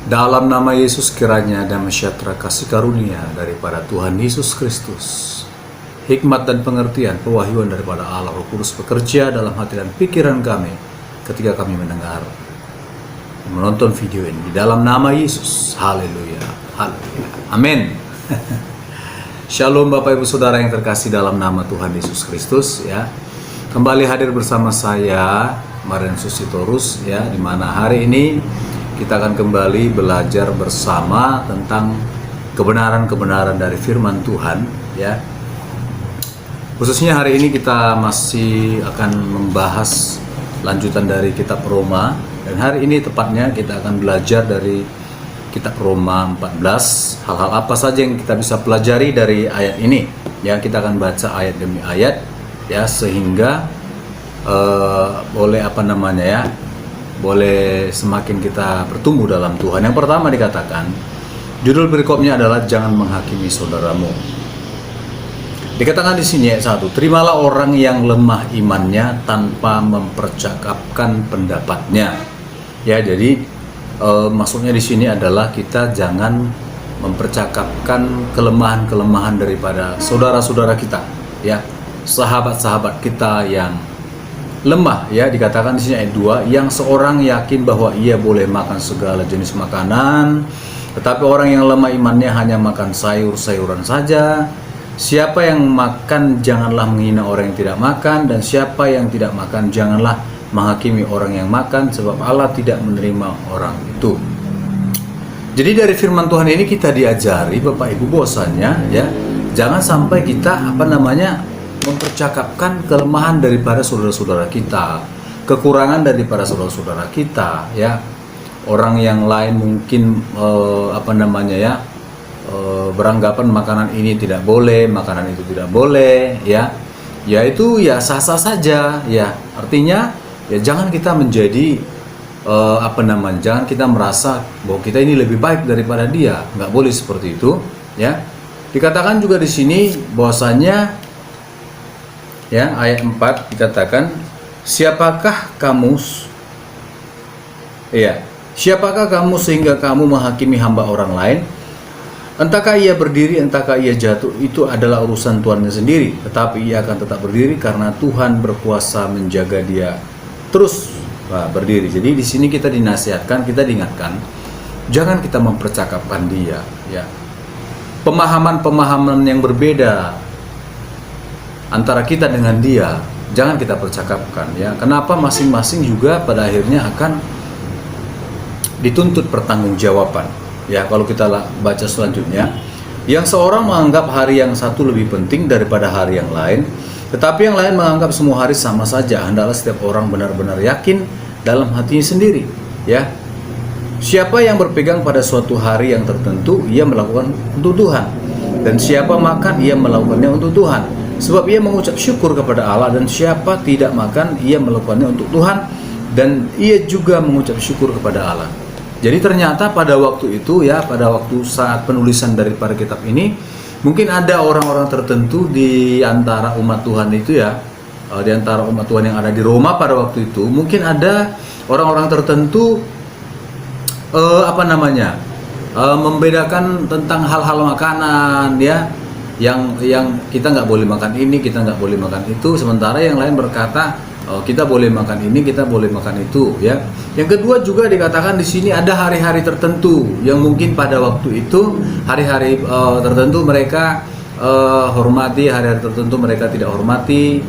Dalam nama Yesus kiranya damai sejahtera kasih karunia daripada Tuhan Yesus Kristus, hikmat dan pengertian pewahyuan daripada Allah Roh Kudus bekerja dalam hati dan pikiran kami ketika kami mendengar menonton video ini di dalam nama Yesus. Haleluya, haleluya, amin. Shalom Bapak Ibu Saudara yang terkasih dalam nama Tuhan Yesus Kristus ya. Kembali hadir bersama saya Marian Susitorus ya, di mana hari ini kita akan kembali belajar bersama tentang kebenaran-kebenaran dari firman Tuhan ya. Khususnya hari ini kita masih akan membahas lanjutan dari kitab Roma, dan hari ini tepatnya kita akan belajar dari kitab Roma 14. Hal-hal apa saja yang kita bisa pelajari dari ayat ini ya. Kita akan baca ayat demi ayat ya, sehingga boleh semakin kita bertumbuh dalam Tuhan. Yang pertama dikatakan, judul perikopnya adalah jangan menghakimi saudaramu. Dikatakan di sini ayat 1, terimalah orang yang lemah imannya tanpa mempercakapkan pendapatnya. Ya, jadi maksudnya di sini adalah kita jangan mempercakapkan kelemahan-kelemahan daripada saudara-saudara kita, ya, sahabat-sahabat kita yang lemah ya. Dikatakan di sini ayat 2, yang seorang yakin bahwa ia boleh makan segala jenis makanan, tetapi orang yang lemah imannya hanya makan sayur-sayuran saja. Siapa yang makan janganlah menghina orang yang tidak makan, dan siapa yang tidak makan janganlah menghakimi orang yang makan, sebab Allah tidak menerima orang itu. Jadi dari firman Tuhan ini kita diajari Bapak Ibu bahwasanya ya, jangan sampai kita mempercakapkan kelemahan daripada saudara-saudara kita, kekurangan daripada saudara-saudara kita ya. Orang yang lain mungkin beranggapan makanan ini tidak boleh, makanan itu tidak boleh ya. Ya itu ya sah-sah saja ya. Artinya ya jangan kita menjadi jangan kita merasa bahwa kita ini lebih baik daripada dia. Nggak boleh seperti itu ya. Dikatakan juga di sini bahwasanya ya, ayat 4 dikatakan, siapakah kamu sehingga kamu menghakimi hamba orang lain? Entahkah ia berdiri, entahkah ia jatuh, itu adalah urusan Tuhannya sendiri, tetapi ia akan tetap berdiri karena Tuhan berkuasa menjaga dia terus berdiri. Jadi di sini kita dinasihatkan, kita diingatkan, jangan kita mempercakapkan dia ya. Pemahaman-pemahaman yang berbeda antara kita dengan dia jangan kita percakapkan ya. Kenapa? Masing-masing juga pada akhirnya akan dituntut pertanggungjawaban ya. Kalau kita baca selanjutnya, yang seorang menganggap hari yang satu lebih penting daripada hari yang lain, tetapi yang lain menganggap semua hari sama saja. Hendaklah setiap orang benar-benar yakin dalam hatinya sendiri ya. Siapa yang berpegang pada suatu hari yang tertentu, ia melakukan untuk Tuhan, dan siapa makan, ia melakukannya untuk Tuhan, sebab ia mengucap syukur kepada Allah. Dan siapa tidak makan, ia melakukannya untuk Tuhan, dan ia juga mengucap syukur kepada Allah. Jadi ternyata pada waktu itu ya, pada waktu saat penulisan daripada kitab ini, mungkin ada orang-orang tertentu di antara umat Tuhan itu ya, di antara umat Tuhan yang ada di Roma pada waktu itu, mungkin ada orang-orang tertentu membedakan tentang hal-hal makanan ya, yang kita nggak boleh makan ini, kita nggak boleh makan itu, sementara yang lain berkata kita boleh makan ini, kita boleh makan itu ya. Yang kedua juga dikatakan di sini ada hari-hari tertentu yang mungkin pada waktu itu hari-hari tertentu mereka hormati, hari-hari tertentu mereka tidak hormati,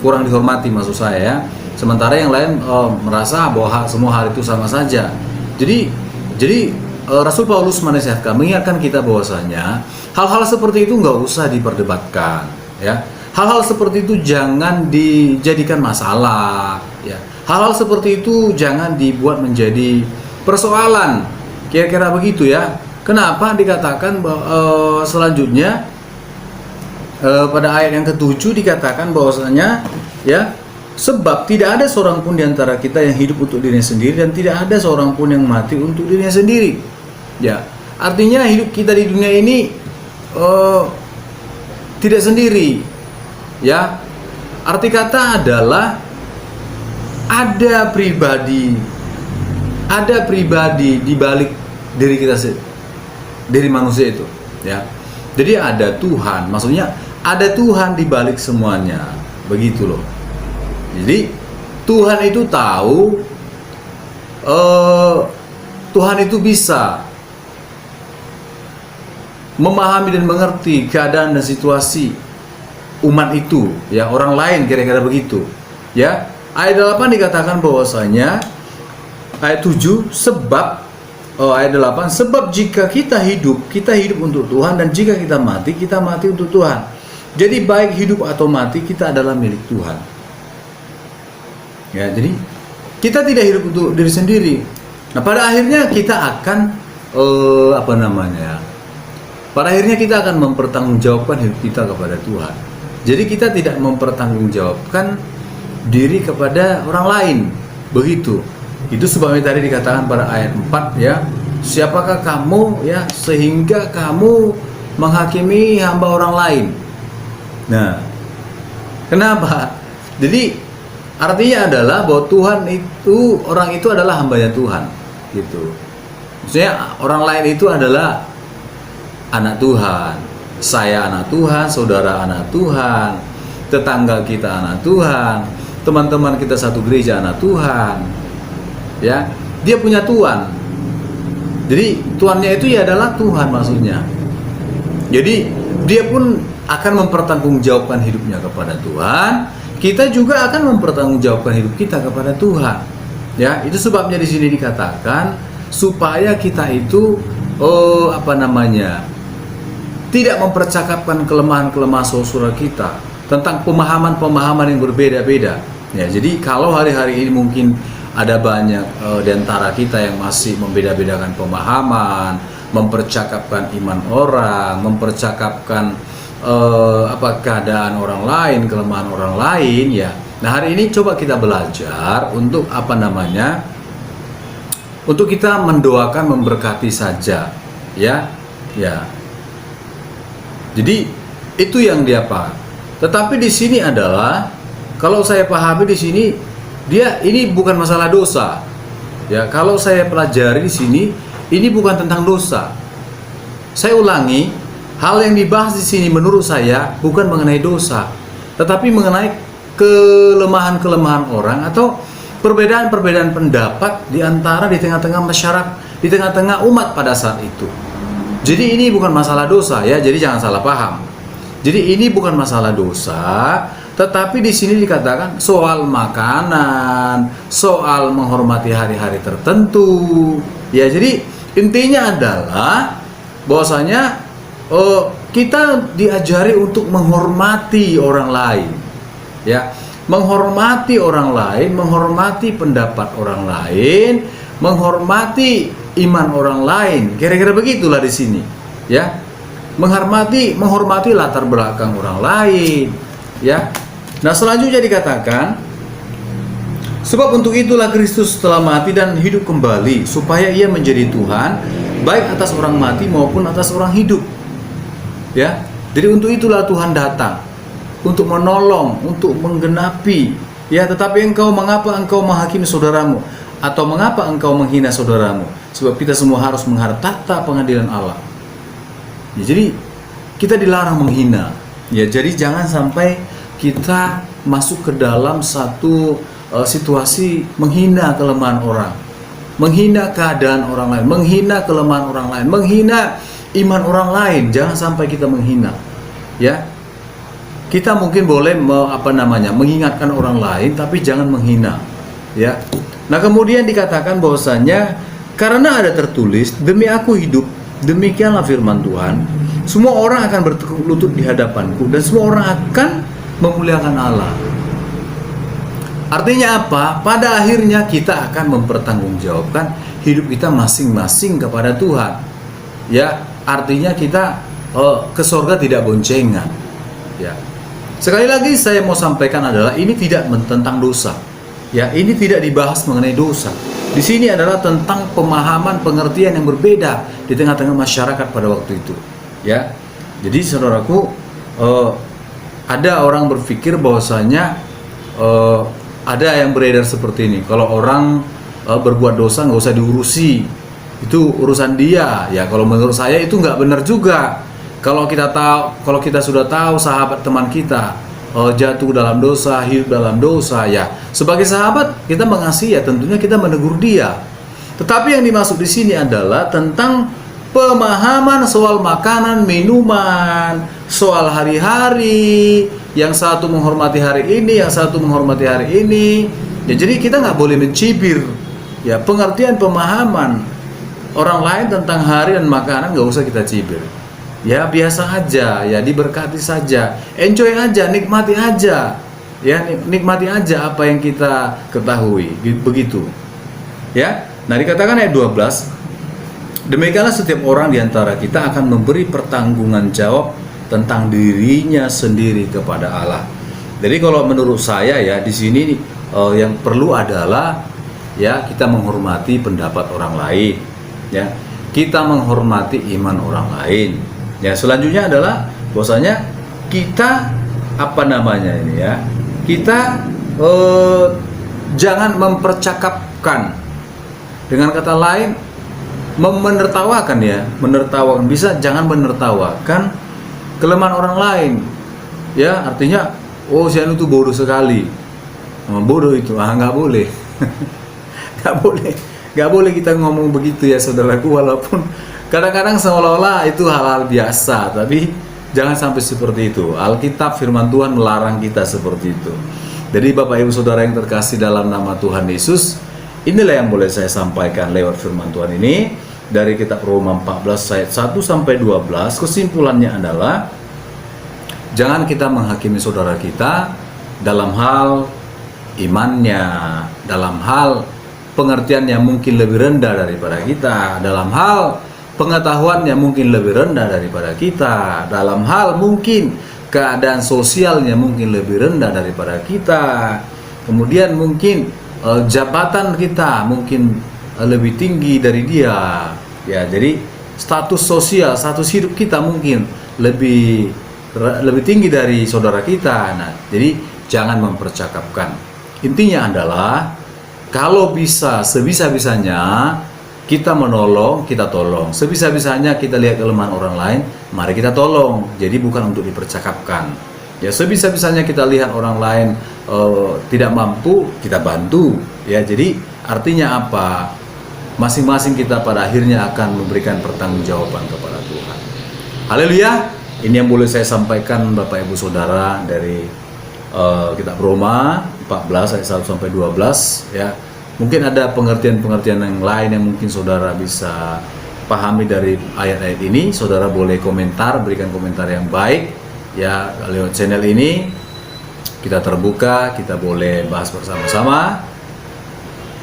kurang dihormati maksud saya ya. Sementara yang lain merasa bahwa semua hari itu sama saja. Jadi Rasul Paulus mengingatkan kita bahwasanya hal-hal seperti itu nggak usah diperdebatkan ya. hal-hal seperti itu jangan dijadikan masalah, ya. Hal-hal seperti itu jangan dibuat menjadi persoalan, kira-kira begitu ya. Kenapa dikatakan selanjutnya pada ayat yang ke-7 dikatakan bahwasanya ya, sebab tidak ada seorang pun di antara kita yang hidup untuk dirinya sendiri dan tidak ada seorang pun yang mati untuk dirinya sendiri. Ya, artinya hidup kita di dunia ini tidak sendiri. Ya, arti kata adalah ada pribadi di balik diri kita diri manusia itu, ya. Jadi ada Tuhan, maksudnya ada Tuhan di balik semuanya, begitu loh. Jadi Tuhan itu tahu, Tuhan itu bisa memahami dan mengerti keadaan dan situasi umat itu, ya, orang lain, kira-kira begitu, ya. Ayat 8 dikatakan bahwasanya ayat 7 ayat 8 sebab jika kita hidup untuk Tuhan, dan jika kita mati untuk Tuhan. Jadi baik hidup atau mati kita adalah milik Tuhan. Ya, jadi kita tidak hidup untuk diri sendiri. Nah, pada akhirnya kita akan pada akhirnya kita akan mempertanggungjawabkan hidup kita kepada Tuhan. Jadi kita tidak mempertanggungjawabkan diri kepada orang lain, begitu. Itu sebabnya tadi dikatakan pada ayat 4, ya, siapakah kamu, ya, sehingga kamu menghakimi hamba orang lain. Nah, kenapa? Jadi artinya adalah bahwa orang itu adalah hambanya Tuhan, gitu. Maksudnya orang lain itu adalah anak Tuhan. Saya anak Tuhan, saudara anak Tuhan, tetangga kita anak Tuhan, teman-teman kita satu gereja anak Tuhan, ya. Dia punya Tuhan. Jadi Tuhannya itu ya adalah Tuhan, maksudnya. Jadi dia pun akan mempertanggungjawabkan hidupnya kepada Tuhan. Kita juga akan mempertanggungjawabkan hidup kita kepada Tuhan. Ya, itu sebabnya di sini dikatakan supaya kita itu tidak mempercakapkan kelemahan-kelemahan saudara kita tentang pemahaman-pemahaman yang berbeda-beda. Ya, jadi kalau hari-hari ini mungkin ada banyak di antara kita yang masih membeda-bedakan pemahaman, mempercakapkan iman orang, mempercakapkan keadaan orang lain, kelemahan orang lain, ya. Nah, hari ini coba kita belajar untuk untuk kita mendoakan, memberkati saja, ya. Ya. Jadi itu yang dia paham. Tetapi di sini adalah, kalau saya pahami di sini, ini bukan masalah dosa. Ya, kalau saya pelajari di sini, ini bukan tentang dosa. Saya ulangi, hal yang dibahas di sini menurut saya bukan mengenai dosa, tetapi mengenai kelemahan-kelemahan orang atau perbedaan-perbedaan pendapat di tengah-tengah masyarakat, di tengah-tengah umat pada saat itu. Jadi ini bukan masalah dosa, ya. Jadi jangan salah paham. Jadi ini bukan masalah dosa, tetapi di sini dikatakan soal makanan, soal menghormati hari-hari tertentu. Ya, jadi intinya adalah bahwasanya kita diajari untuk menghormati orang lain. Ya, menghormati orang lain, menghormati pendapat orang lain, menghormati iman orang lain. Kira-kira begitulah di sini, ya. Menghormati latar belakang orang lain, ya. Nah, selanjutnya dikatakan sebab untuk itulah Kristus telah mati dan hidup kembali supaya ia menjadi Tuhan baik atas orang mati maupun atas orang hidup, ya. Jadi untuk itulah Tuhan datang, untuk menolong, untuk menggenapi, ya. Tetapi mengapa engkau menghakimi saudaramu, atau mengapa engkau menghina saudaramu? Sebab kita semua harus menghadap tahta pengadilan Allah. Ya, jadi kita dilarang menghina. Ya, jadi jangan sampai kita masuk ke dalam satu situasi menghina kelemahan orang, menghina keadaan orang lain, menghina kelemahan orang lain, menghina iman orang lain. Jangan sampai kita menghina. Ya, kita mungkin boleh mengingatkan orang lain, tapi jangan menghina. Ya. Nah, kemudian dikatakan bahwasanya karena ada tertulis, demi aku hidup, demikianlah firman Tuhan, semua orang akan bertekuk lutut di hadapanku, dan semua orang akan memuliakan Allah. Artinya apa? Pada akhirnya kita akan mempertanggungjawabkan hidup kita masing-masing kepada Tuhan. Ya, artinya kita ke surga tidak boncengan. Ya. Sekali lagi saya mau sampaikan adalah ini tidak tentang dosa. Ya, ini tidak dibahas mengenai dosa. Di sini adalah tentang pemahaman, pengertian yang berbeda di tengah-tengah masyarakat pada waktu itu. Ya, jadi saudaraku, ada orang berpikir bahwasanya ada yang beredar seperti ini. Kalau orang berbuat dosa nggak usah diurusi, itu urusan dia. Ya, kalau menurut saya itu nggak benar juga. Kalau kita sudah tahu sahabat teman kita jatuh dalam dosa, hidup dalam dosa, ya sebagai sahabat kita mengasihi, ya tentunya kita menegur dia. Tetapi yang dimaksud di sini adalah tentang pemahaman soal makanan, minuman, soal hari-hari. Yang satu menghormati hari ini, yang satu menghormati hari ini. Ya, jadi kita nggak boleh mencibir. Ya, pengertian pemahaman orang lain tentang hari dan makanan nggak usah kita cibir. Ya, biasa aja, ya diberkati saja, enjoy aja, nikmati aja. Ya, nikmati aja apa yang kita ketahui, begitu. Ya, nah dikatakan ayat 12, demikianlah setiap orang di antara kita akan memberi pertanggungan jawab tentang dirinya sendiri kepada Allah. Jadi kalau menurut saya ya di sini yang perlu adalah ya kita menghormati pendapat orang lain, ya kita menghormati iman orang lain. Ya selanjutnya adalah bahwasanya kita kita jangan mempercakapkan, dengan kata lain menertawakan, bisa jangan menertawakan kelemahan orang lain. Ya artinya si anu itu bodoh sekali, bodoh itu nggak boleh. nggak boleh kita ngomong begitu ya saudaraku, walaupun kadang-kadang seolah-olah itu hal-hal biasa, tapi jangan sampai seperti itu. Alkitab firman Tuhan melarang kita seperti itu. Jadi Bapak Ibu Saudara yang terkasih dalam nama Tuhan Yesus, inilah yang boleh saya sampaikan lewat firman Tuhan ini dari kitab Roma 14 ayat 1 sampai 12. Kesimpulannya adalah jangan kita menghakimi saudara kita dalam hal imannya, dalam hal pengertian yang mungkin lebih rendah daripada kita, dalam hal pengetahuan yang mungkin lebih rendah daripada kita, dalam hal mungkin keadaan sosialnya mungkin lebih rendah daripada kita, kemudian mungkin jabatan kita mungkin lebih tinggi dari dia. Ya, jadi status sosial, status hidup kita mungkin lebih tinggi dari saudara kita. Nah, jadi jangan mempercakapkan. Intinya adalah kalau bisa, sebisa-bisanya kita menolong, kita tolong. Sebisa-bisanya kita lihat kelemahan orang lain, mari kita tolong. Jadi bukan untuk dipercakapkan. Ya, sebisa-bisanya kita lihat orang lain tidak mampu, kita bantu. Ya, jadi artinya apa? Masing-masing kita pada akhirnya akan memberikan pertanggungjawaban kepada Tuhan. Haleluya. Ini yang boleh saya sampaikan Bapak Ibu Saudara dari kitab Roma 14 ayat 1 sampai 12 ya. Mungkin ada pengertian-pengertian yang lain yang mungkin saudara bisa pahami dari ayat-ayat ini. Saudara boleh komentar, berikan komentar yang baik ya lewat channel ini. Kita terbuka, kita boleh bahas bersama-sama.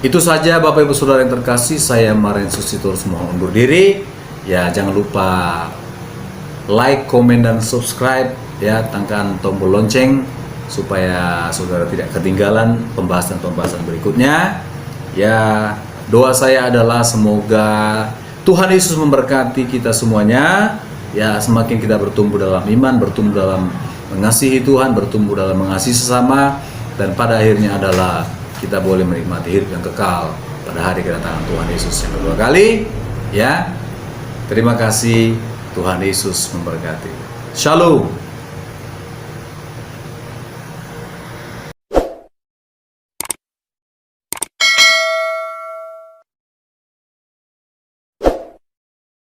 Itu saja Bapak Ibu Saudara yang terkasih, saya Maren Susitorus mohon undur diri. Ya, jangan lupa like, komen, dan subscribe ya, tekan tombol lonceng supaya saudara tidak ketinggalan pembahasan-pembahasan berikutnya. Ya, doa saya adalah semoga Tuhan Yesus memberkati kita semuanya. Ya, semakin kita bertumbuh dalam iman, bertumbuh dalam mengasihi Tuhan, bertumbuh dalam mengasihi sesama, dan pada akhirnya adalah kita boleh menikmati hidup yang kekal pada hari kedatangan Tuhan Yesus yang kedua kali. Ya, terima kasih. Tuhan Yesus memberkati. Shalom.